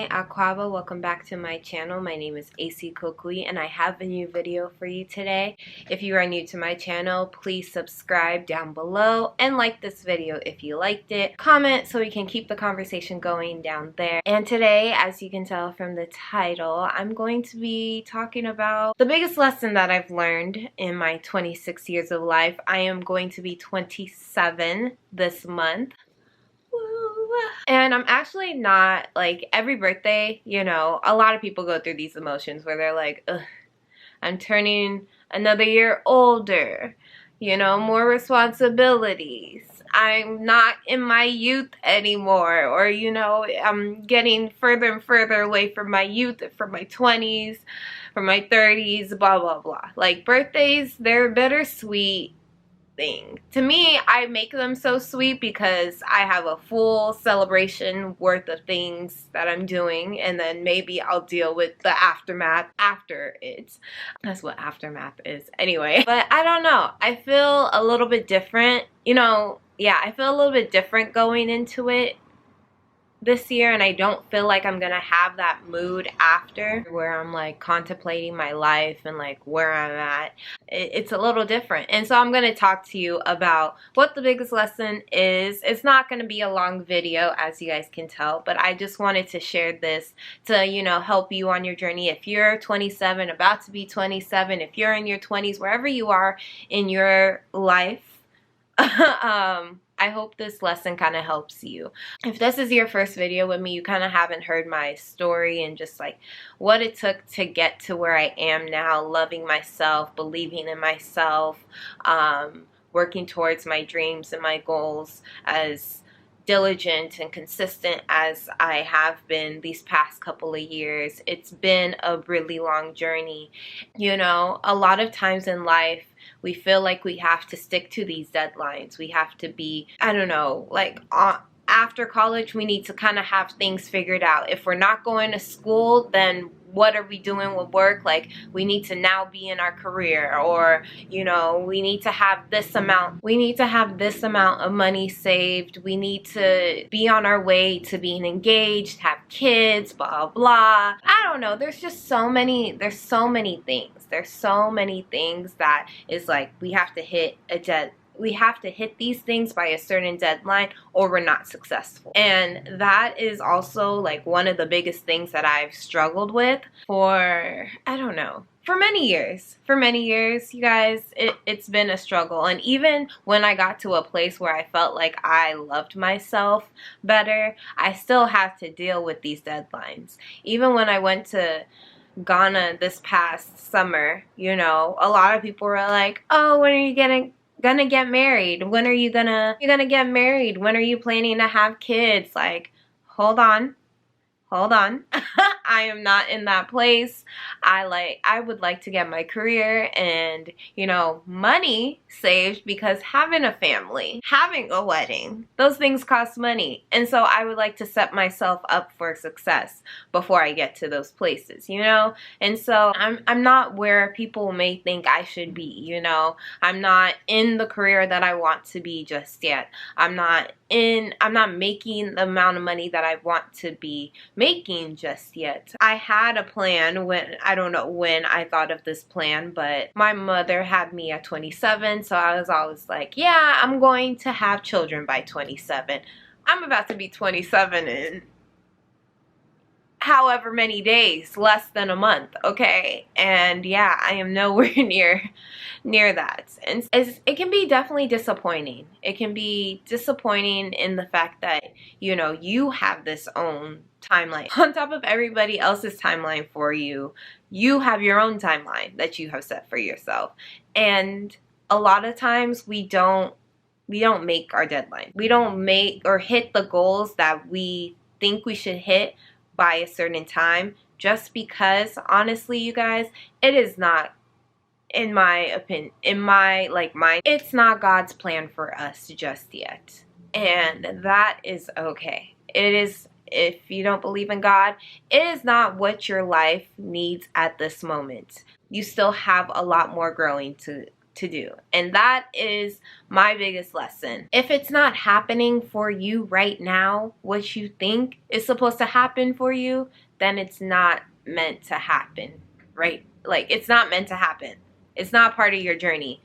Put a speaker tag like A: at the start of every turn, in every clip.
A: AKwaaba, welcome back to my channel. My name is ESIKOKUI and I have a new video for you today. If you are new to my channel, please subscribe down below and like this video if you liked it. Comment so we can keep the conversation going down there. And today, as you can tell from the title, I'm going to be talking about the biggest lesson that I've learned in my 26 years of life. I am going to be 27 this month. And I'm actually not, like, every birthday, you know, a lot of people go through these emotions where they're like, ugh, I'm turning another year older, you know, more responsibilities. I'm not in my youth anymore, or, you know, I'm getting further and further away from my youth, from my 20s, from my 30s, blah, blah, blah. Like, birthdays, they're bittersweet thing. To me, I make them so sweet because I have a full celebration worth of things that I'm doing, and then maybe I'll deal with the aftermath after it. That's what aftermath is anyway. But I don't know. I feel a little bit different. You know, yeah, I feel a little bit different going into it this year, and I don't feel like I'm gonna have that mood after where I'm like contemplating my life and like where I'm at. It's a little different, and so I'm gonna talk to you about what the biggest lesson is. It's not gonna be a long video, as you guys can tell, but I just wanted to share this to, you know, help you on your journey. If you're 27, about to be 27, if you're in your 20s, wherever you are in your life, I hope this lesson kind of helps you. If this is your first video with me, you kind of haven't heard my story and just like what it took to get to where I am now, loving myself, believing in myself, working towards my dreams and my goals as diligent and consistent as I have been these past couple of years. It's been a really long journey. You know, a lot of times in life, we feel like we have to stick to these deadlines. We have to be, I don't know, like after college, we need to kind of have things figured out. If we're not going to school, then what are we doing with work? Like, we need to now be in our career, or, you know, we need to have this amount. We need to have this amount of money saved. We need to be on our way to being engaged, have kids, blah, blah. I don't know. There's just so many, there's so many things. There's so many things that is like, we have to hit these things by a certain deadline or we're not successful. And that is also like one of the biggest things that I've struggled with for, I don't know, for many years. For many years, you guys, it's been a struggle. And even when I got to a place where I felt like I loved myself better, I still have to deal with these deadlines. Even when I went to Ghana this past summer, you know, a lot of people were like, oh, when are you gonna get married? When are you gonna get married? When are you planning to have kids? Like, hold on. I am not in that place. I would like to get my career and, you know, money saved, because having a family, having a wedding, those things cost money. And so I would like to set myself up for success before I get to those places, you know? And so I'm not where people may think I should be, you know? I'm not in the career that I want to be just yet. I'm not making the amount of money that I want to be making just yet. I had a plan when, I don't know when I thought of this plan, but my mother had me at 27, so I was always like, yeah, I'm going to have children by 27. I'm about to be 27 in however many days, less than a month, okay? And yeah, I am nowhere near that. And it can be definitely disappointing. It can be disappointing in the fact that, you know, you have this own timeline on top of everybody else's timeline for you. You have your own timeline that you have set for yourself. And a lot of times we don't make our deadline. We don't make or hit the goals that we think we should hit by a certain time, just because, honestly, you guys, it is not, in my opinion, in my mind, it's not God's plan for us just yet. And that is okay. It is, if you don't believe in God, it is not what your life needs at this moment. you still have a lot more growing to do. And that is my biggest lesson. If it's not happening for you right now, what you think is supposed to happen for you, then it's not meant to happen, right? Like, it's not meant to happen. It's not part of your journey.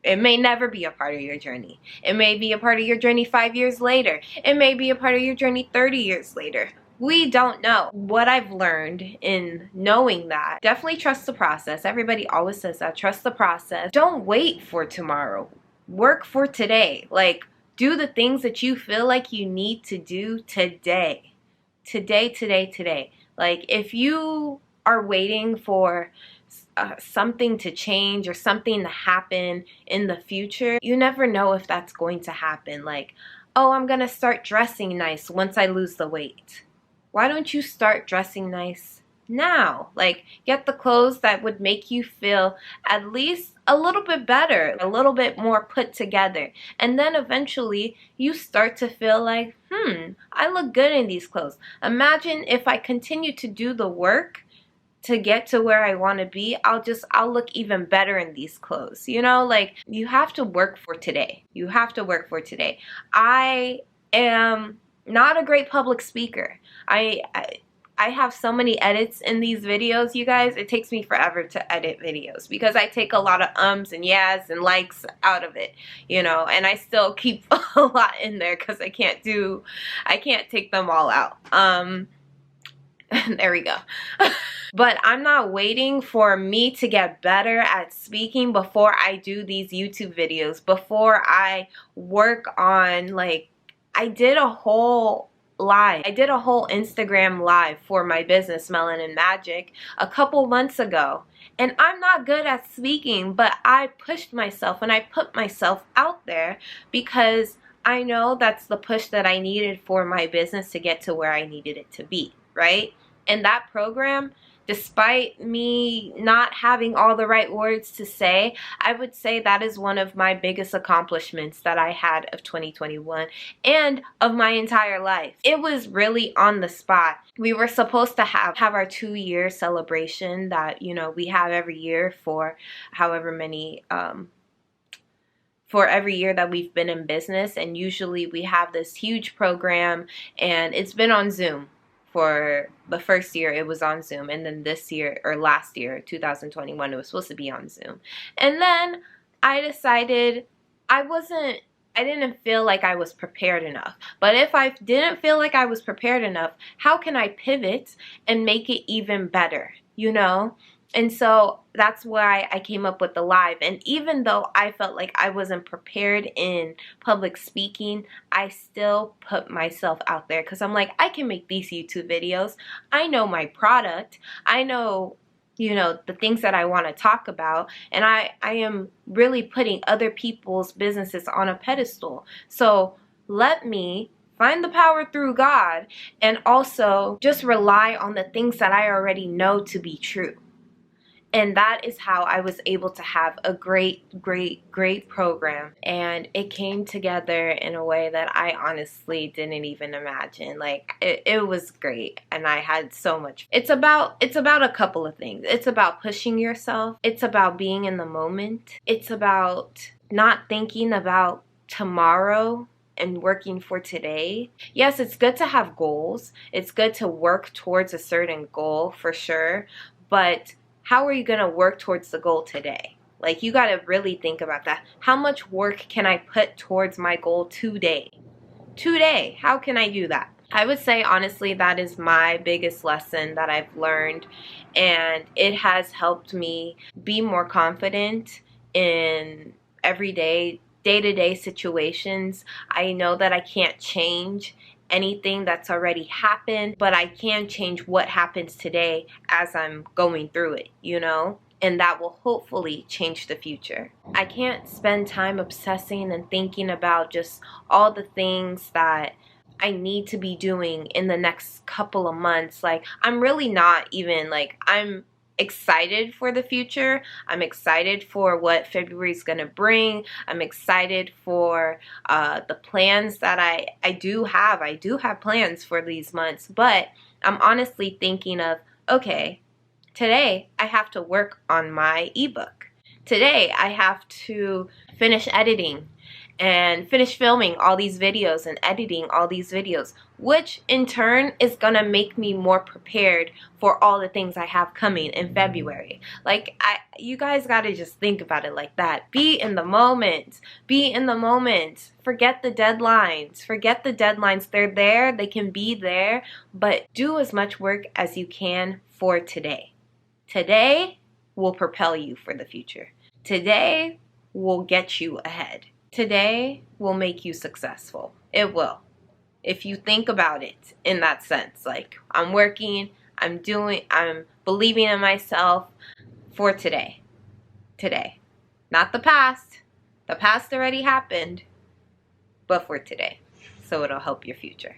A: It may never be a part of your journey. It may be a part of your journey 5 years later. It may be a part of your journey 30 years later. We don't know. What I've learned in knowing that, definitely trust the process. Everybody always says that. Trust the process. Don't wait for tomorrow. Work for today. Like, do the things that you feel like you need to do today. Today. Like, if you are waiting for something to change or something to happen in the future, you never know if that's going to happen. Like, oh, I'm gonna start dressing nice once I lose the weight. Why don't you start dressing nice now? Like, get the clothes that would make you feel at least a little bit better, a little bit more put together. And then eventually you start to feel like, I look good in these clothes. Imagine if I continue to do the work to get to where I want to be, I'll look even better in these clothes. You know, like, you have to work for today. You have to work for today. I am not a great public speaker. I have so many edits in these videos, you guys. It takes me forever to edit videos because I take a lot of ums and yas and likes out of it, you know, and I still keep a lot in there because I can't take them all out. There we go. But I'm not waiting for me to get better at speaking before I do these YouTube videos, before I work on, like, I did a whole Instagram live for my business, Melanin MagEK, a couple months ago. And I'm not good at speaking, but I pushed myself and I put myself out there because I know that's the push that I needed for my business to get to where I needed it to be, right? And that program, despite me not having all the right words to say, I would say that is one of my biggest accomplishments that I had of 2021 and of my entire life. It was really on the spot. We were supposed to have our 2-year celebration that, you know, we have every year for however many for every year that we've been in business, and usually we have this huge program, and it's been on Zoom. For the first year, it was on Zoom, and then this year, or last year, 2021, it was supposed to be on Zoom. And then I decided I didn't feel like I was prepared enough. But if I didn't feel like I was prepared enough, how can I pivot and make it even better, you know? And so that's why I came up with the live. And even though I felt like I wasn't prepared in public speaking, I still put myself out there because I'm like, I can make these YouTube videos. I know my product. I know, you know, the things that I want to talk about. And I am really putting other people's businesses on a pedestal. So let me find the power through God and also just rely on the things that I already know to be true. And that is how I was able to have a great program. And it came together in a way that I honestly didn't even imagine. Like, it was great. And I had so much. It's about a couple of things. It's about pushing yourself. It's about being in the moment. It's about not thinking about tomorrow and working for today. Yes, it's good to have goals. It's good to work towards a certain goal for sure. But how are you going to work towards the goal today? Like, you got to really think about that. How much work can I put towards my goal today? Today, how can I do that? I would say, honestly, that is my biggest lesson that I've learned. And it has helped me be more confident in day-to-day situations. I know that I can't change anything that's already happened, but I can change what happens today as I'm going through it, you know? And that will hopefully change the future. I can't spend time obsessing and thinking about just all the things that I need to be doing in the next couple of months. Like, I'm really not even, like, I'm excited for the future. I'm excited for what February is going to bring. I'm excited for the plans that I do have. I do have plans for these months, but I'm honestly thinking of, okay, Today, I have to work on my ebook. Today, I have to finish editing and finish filming all these videos and editing all these videos, which in turn is gonna make me more prepared for all the things I have coming in February. Like, you guys gotta just think about it like that. Be in the moment. Be in the moment. Forget the deadlines. Forget the deadlines. They're there. They can be there. But do as much work as you can for today. Today will propel you for the future. Today will get you ahead. Today will make you successful. It will. If you think about it in that sense, like, I'm working, I'm believing in myself for today. Today. Not the past. The past already happened, but for today. So it'll help your future.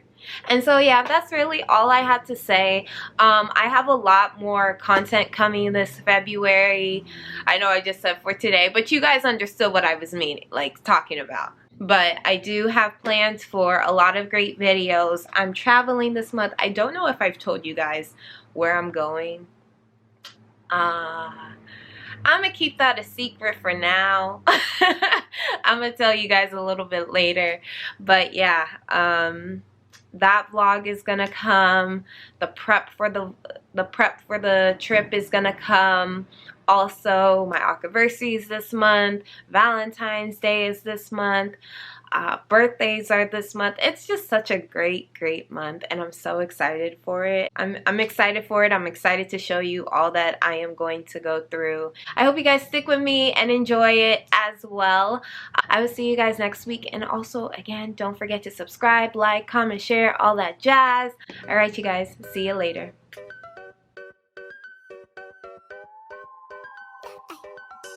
A: And so yeah, that's really all I had to say. I have a lot more content coming this February. I know I just said for today, but you guys understood what I was meaning, like talking about. But I do have plans for a lot of great videos. I'm traveling this month. I don't know if I've told you guys where I'm going. I'm gonna keep that a secret for now. I'm gonna tell you guys a little bit later. But yeah, that vlog is gonna come. The prep for the trip is gonna come. Also, my Akaversary is this month. Valentine's Day is this month. Birthdays are this month. It's just such a great month, and I'm so excited for it. I'm excited for it. I'm excited to show you all that I am going to go through. I hope you guys stick with me and enjoy it as well. I will see you guys next week, and also, again, don't forget to subscribe, like, comment, share, all that jazz. Alright, you guys, see you later.